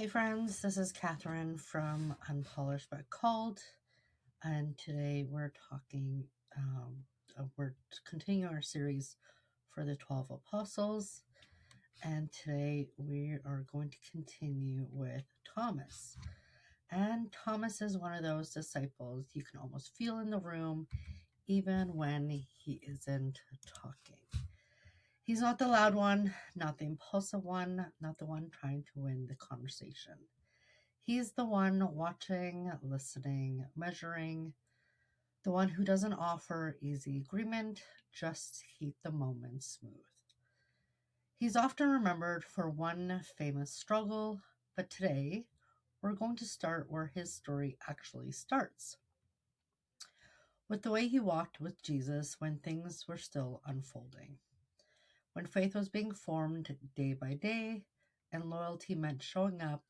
Hey friends, this is Kathrin from Unpolished but Called, and today we're we're continuing our series for the 12 Apostles, and today we are going to continue with Thomas. And Thomas is one of those disciples you can almost feel in the room, even when he isn't talking. He's not the loud one, not the impulsive one, not the one trying to win the conversation. He's the one watching, listening, measuring, the one who doesn't offer easy agreement, just keep the moment smooth. He's often remembered for one famous struggle, but today we're going to start where his story actually starts, with the way he walked with Jesus when things were still unfolding, when faith was being formed day by day and loyalty meant showing up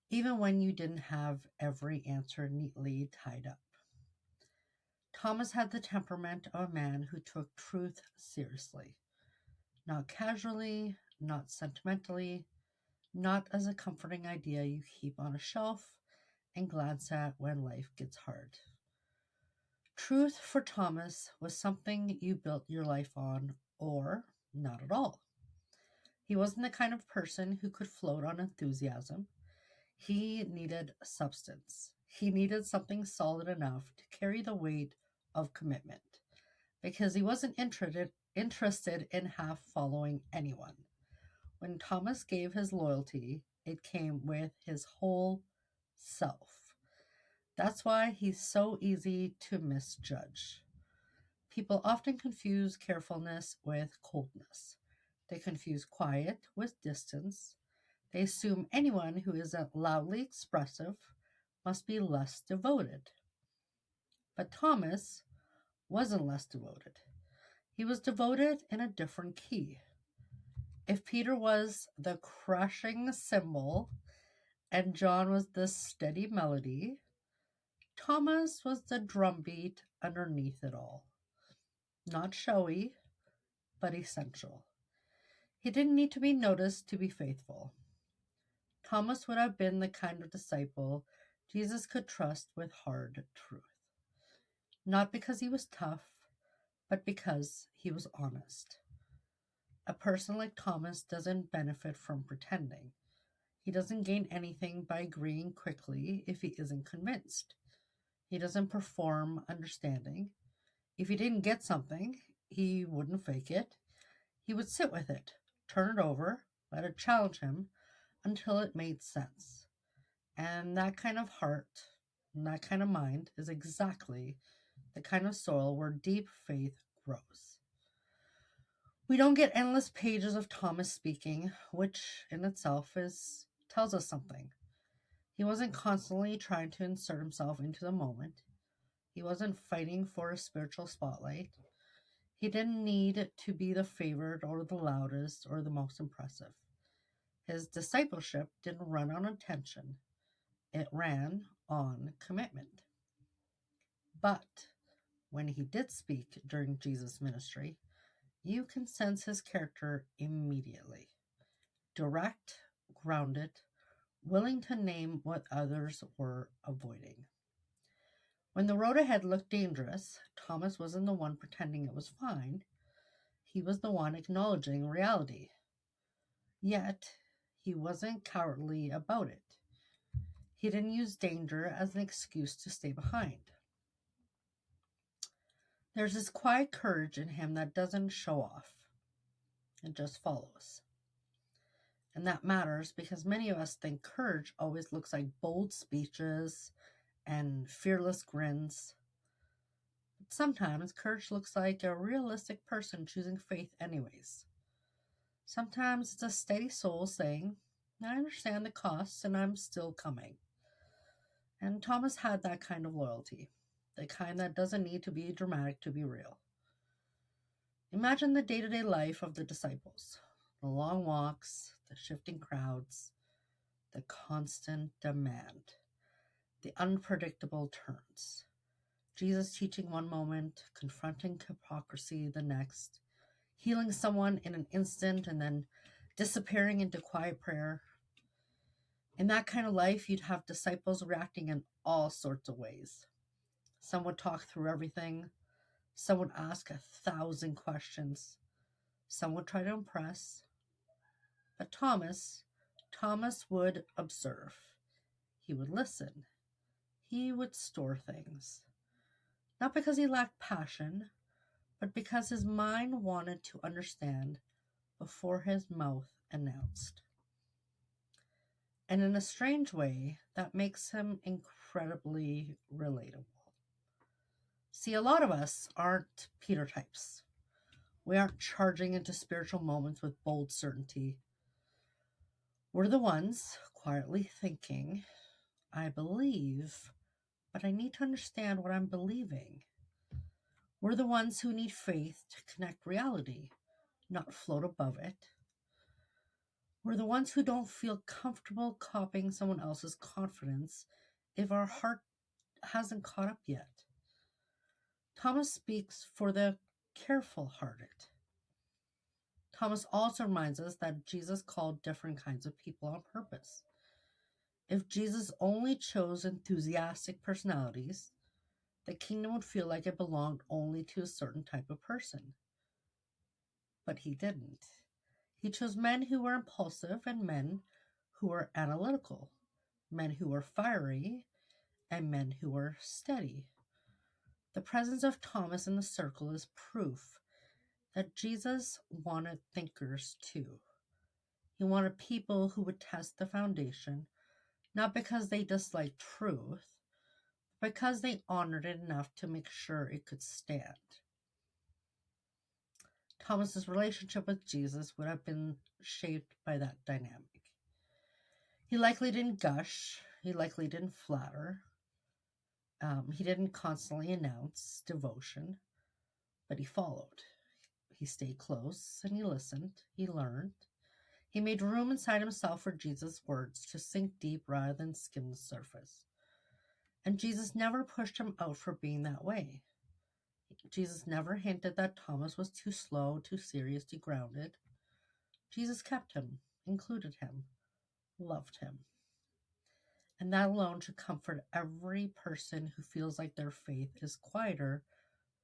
even when you didn't have every answer neatly tied up. Thomas had the temperament of a man who took truth seriously, not casually, not sentimentally, not as a comforting idea you keep on a shelf and glance at when life gets hard. Truth for Thomas was something you built your life on, or not at all. He wasn't the kind of person who could float on enthusiasm. He needed substance. He needed something solid enough to carry the weight of commitment, because he wasn't interested in half following anyone. When Thomas gave his loyalty, it came with his whole self. That's why he's so easy to misjudge. People often confuse carefulness with coldness. They confuse quiet with distance. They assume anyone who isn't loudly expressive must be less devoted. But Thomas wasn't less devoted. He was devoted in a different key. If Peter was the crushing cymbal and John was the steady melody, Thomas was the drumbeat underneath it all. Not showy, but essential. He didn't need to be noticed to be faithful. Thomas would have been the kind of disciple Jesus could trust with hard truth. Not because he was tough, but because he was honest. A person like Thomas doesn't benefit from pretending. He doesn't gain anything by agreeing quickly if he isn't convinced. He doesn't perform understanding. If he didn't get something, he wouldn't fake it. He would sit with it, turn it over, let it challenge him until it made sense. And that kind of heart and that kind of mind is exactly the kind of soil where deep faith grows. We don't get endless pages of Thomas speaking, which in itself tells us something. He wasn't constantly trying to insert himself into the moment. He wasn't fighting for a spiritual spotlight. He didn't need to be the favorite or the loudest or the most impressive. His discipleship didn't run on attention. It ran on commitment. But when he did speak during Jesus' ministry, you can sense his character immediately. Direct, grounded, willing to name what others were avoiding. When the road ahead looked dangerous, Thomas wasn't the one pretending it was fine. He was the one acknowledging reality. Yet, he wasn't cowardly about it. He didn't use danger as an excuse to stay behind. There's this quiet courage in him that doesn't show off. It just follows. And that matters because many of us think courage always looks like bold speeches and fearless grins. But sometimes courage looks like a realistic person choosing faith anyways. Sometimes it's a steady soul saying, I understand the costs and I'm still coming. And Thomas had that kind of loyalty, the kind that doesn't need to be dramatic to be real. Imagine the day-to-day life of the disciples, the long walks, the shifting crowds, the constant demand, the unpredictable turns. Jesus teaching one moment, confronting hypocrisy the next, healing someone in an instant and then disappearing into quiet prayer. In that kind of life, you'd have disciples reacting in all sorts of ways. Some would talk through everything. Some would ask 1,000 questions. Some would try to impress. But Thomas would observe. He would listen. He would store things. Not because he lacked passion, but because his mind wanted to understand before his mouth announced. And in a strange way, that makes him incredibly relatable. See, a lot of us aren't Peter types. We aren't charging into spiritual moments with bold certainty. We're the ones quietly thinking, I believe, but I need to understand what I'm believing. We're the ones who need faith to connect reality, not float above it. We're the ones who don't feel comfortable copying someone else's confidence if our heart hasn't caught up yet. Thomas speaks for the careful-hearted. Thomas also reminds us that Jesus called different kinds of people on purpose. If Jesus only chose enthusiastic personalities, the kingdom would feel like it belonged only to a certain type of person. But he didn't. He chose men who were impulsive and men who were analytical, men who were fiery and men who were steady. The presence of Thomas in the circle is proof that Jesus wanted thinkers too. He wanted people who would test the foundation, not because they disliked truth, but because they honored it enough to make sure it could stand. Thomas's relationship with Jesus would have been shaped by that dynamic. He likely didn't gush. He likely didn't flatter. He didn't constantly announce devotion, but he followed. He stayed close and he listened. He learned. He made room inside himself for Jesus' words to sink deep rather than skim the surface. And Jesus never pushed him out for being that way. Jesus never hinted that Thomas was too slow, too serious, too grounded. Jesus kept him, included him, loved him. And that alone should comfort every person who feels like their faith is quieter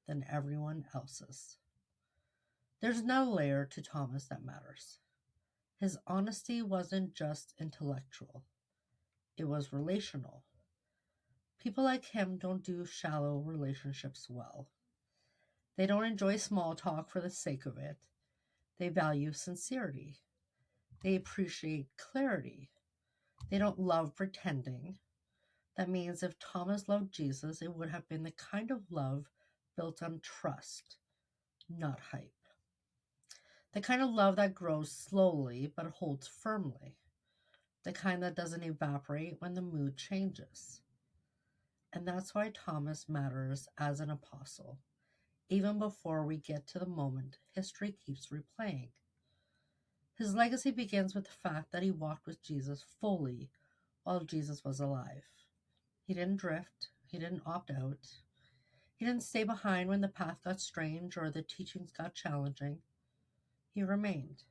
than everyone else's. There's no layer to Thomas that matters. His honesty wasn't just intellectual. It was relational. People like him don't do shallow relationships well. They don't enjoy small talk for the sake of it. They value sincerity. They appreciate clarity. They don't love pretending. That means if Thomas loved Jesus, it would have been the kind of love built on trust, not hype. The kind of love that grows slowly but holds firmly. The kind that doesn't evaporate when the mood changes. And that's why Thomas matters as an apostle, even before we get to the moment history keeps replaying. His legacy begins with the fact that he walked with Jesus fully while Jesus was alive. He didn't drift. He didn't opt out. He didn't stay behind when the path got strange or the teachings got challenging. He remained.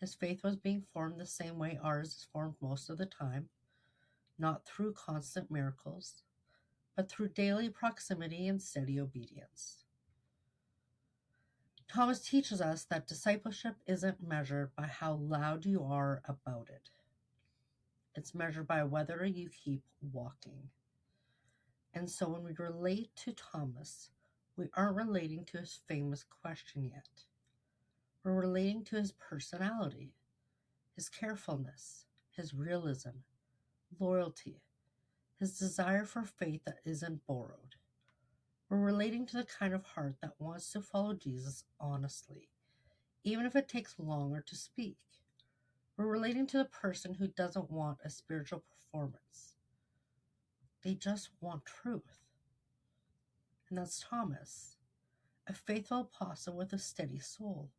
His faith was being formed the same way ours is formed most of the time, not through constant miracles, but through daily proximity and steady obedience. Thomas teaches us that discipleship isn't measured by how loud you are about it. It's measured by whether you keep walking. And so when we relate to Thomas, we aren't relating to his famous question yet. We're relating to his personality, his carefulness, his realism, loyalty, his desire for faith that isn't borrowed. We're relating to the kind of heart that wants to follow Jesus honestly, even if it takes longer to speak. We're relating to the person who doesn't want a spiritual performance. They just want truth. And that's Thomas, a faithful apostle with a steady soul,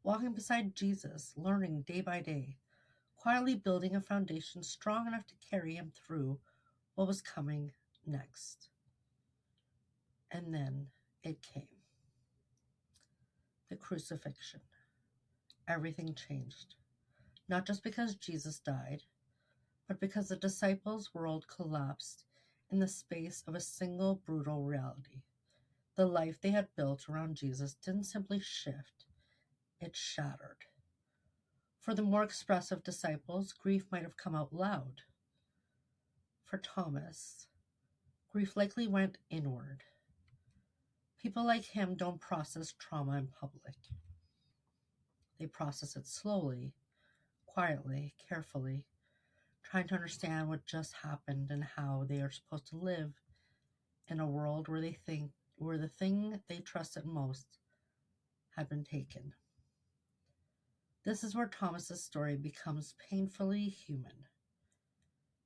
walking beside Jesus, learning day by day, quietly building a foundation strong enough to carry him through what was coming next. And then it came. The crucifixion. Everything changed. Not just because Jesus died, but because the disciples' world collapsed in the space of a single brutal reality. The life they had built around Jesus didn't simply shift, it shattered. For the more expressive disciples, grief might have come out loud. For Thomas, grief likely went inward. People like him don't process trauma in public. They process it slowly, quietly, carefully, trying to understand what just happened and how they are supposed to live in a world where the thing they trusted most had been taken. This is where Thomas's story becomes painfully human.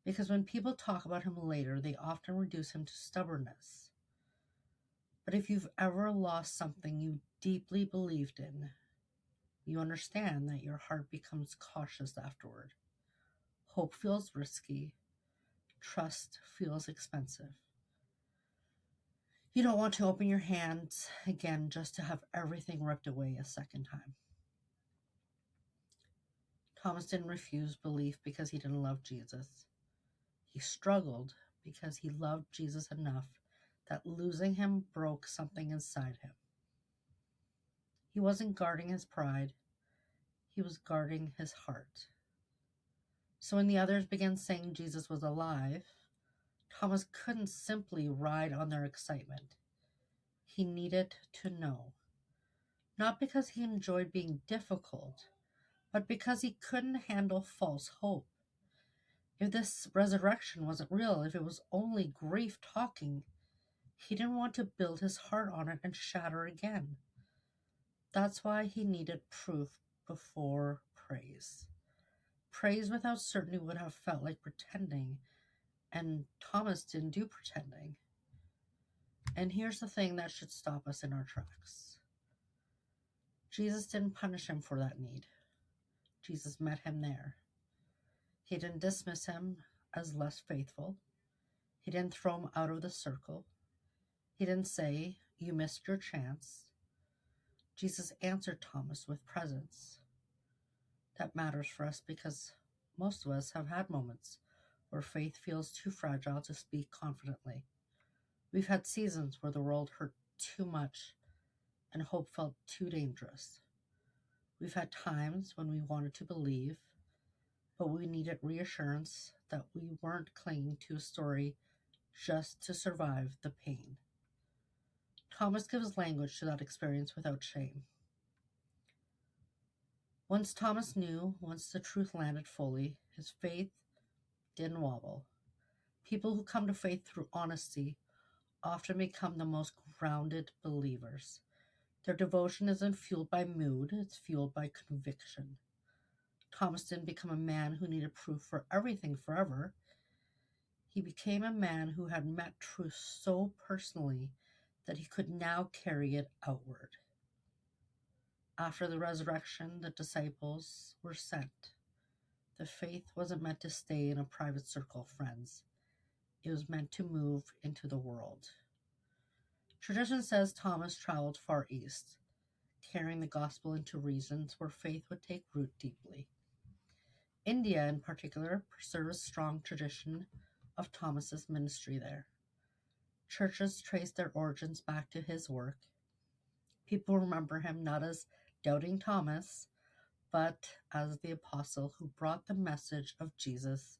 Because when people talk about him later, they often reduce him to stubbornness. But if you've ever lost something you deeply believed in, you understand that your heart becomes cautious afterward. Hope feels risky. Trust feels expensive. You don't want to open your hands again just to have everything ripped away a second time. Thomas didn't refuse belief because he didn't love Jesus. He struggled because he loved Jesus enough that losing him broke something inside him. He wasn't guarding his pride, he was guarding his heart. So when the others began saying Jesus was alive, Thomas couldn't simply ride on their excitement. He needed to know. Not because he enjoyed being difficult, but because he couldn't handle false hope. If this resurrection wasn't real, if it was only grief talking, he didn't want to build his heart on it and shatter again. That's why he needed proof before praise. Praise without certainty would have felt like pretending, and Thomas didn't do pretending. And here's the thing that should stop us in our tracks. Jesus didn't punish him for that need. Jesus met him there. He didn't dismiss him as less faithful. He didn't throw him out of the circle. He didn't say, "You missed your chance." Jesus answered Thomas with presence. That matters for us because most of us have had moments where faith feels too fragile to speak confidently. We've had seasons where the world hurt too much and hope felt too dangerous. We've had times when we wanted to believe, but we needed reassurance that we weren't clinging to a story just to survive the pain. Thomas gives language to that experience without shame. Once Thomas knew, once the truth landed fully, his faith didn't wobble. People who come to faith through honesty often become the most grounded believers. Their devotion isn't fueled by mood, it's fueled by conviction. Thomas didn't become a man who needed proof for everything forever. He became a man who had met truth so personally that he could now carry it outward. After the resurrection, the disciples were sent. The faith wasn't meant to stay in a private circle of friends. It was meant to move into the world. Tradition says Thomas traveled far east, carrying the gospel into regions where faith would take root deeply. India, in particular, preserves a strong tradition of Thomas's ministry there. Churches trace their origins back to his work. People remember him not as doubting Thomas, but as the apostle who brought the message of Jesus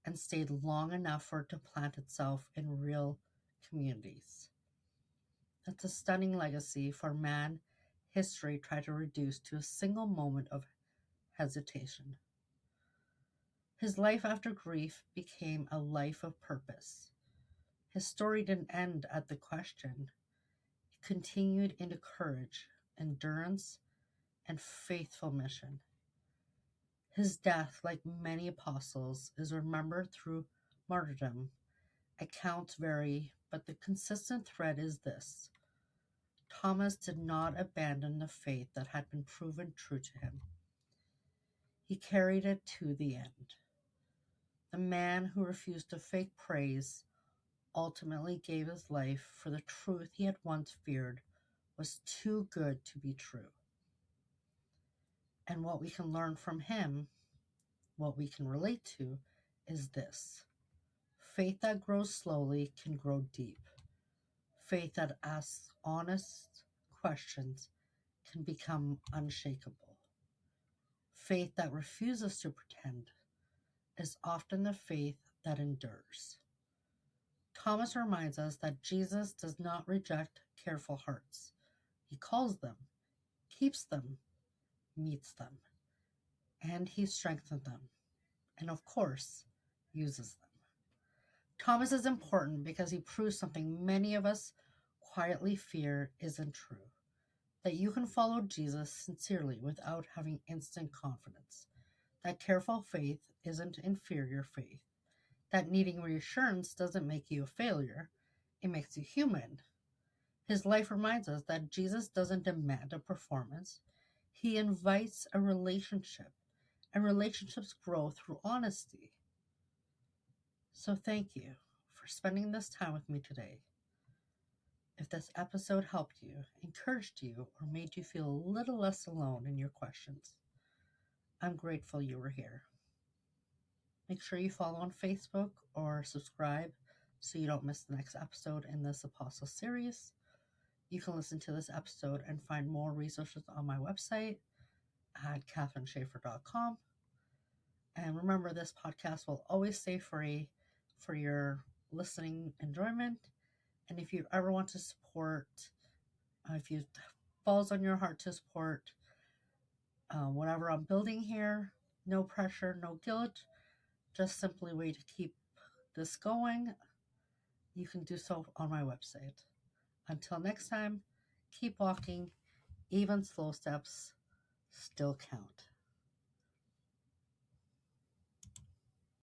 and stayed long enough for it to plant itself in real communities. That's a stunning legacy for a man history tried to reduce to a single moment of hesitation. His life after grief became a life of purpose. His story didn't end at the question. It continued into courage, endurance, and faithful mission. His death, like many apostles, is remembered through martyrdom. Accounts vary, but the consistent thread is this: Thomas did not abandon the faith that had been proven true to him. He carried it to the end. The man who refused to fake praise ultimately gave his life for the truth he had once feared was too good to be true. And what we can learn from him, what we can relate to, is this: faith that grows slowly can grow deep. Faith that asks honest questions can become unshakable. Faith that refuses to pretend is often the faith that endures. Thomas reminds us that Jesus does not reject careful hearts. He calls them, keeps them, meets them, and he strengthens them, and of course, uses them. Thomas is important because he proves something many of us quietly fear isn't true: that you can follow Jesus sincerely without having instant confidence, that careful faith isn't inferior faith, that needing reassurance doesn't make you a failure, it makes you human. His life reminds us that Jesus doesn't demand a performance, he invites a relationship, and relationships grow through honesty. So thank you for spending this time with me today. If this episode helped you, encouraged you, or made you feel a little less alone in your questions, I'm grateful you were here. Make sure you follow on Facebook or subscribe so you don't miss the next episode in this Apostle series. You can listen to this episode and find more resources on my website at kathrinshaffer.com. And remember, this podcast will always stay free for your listening enjoyment. And if you ever want to support, if it falls on your heart to support whatever I'm building here, no pressure, no guilt, just simply a way to keep this going, you can do so on my website. Until next time, keep walking. Even slow steps still count.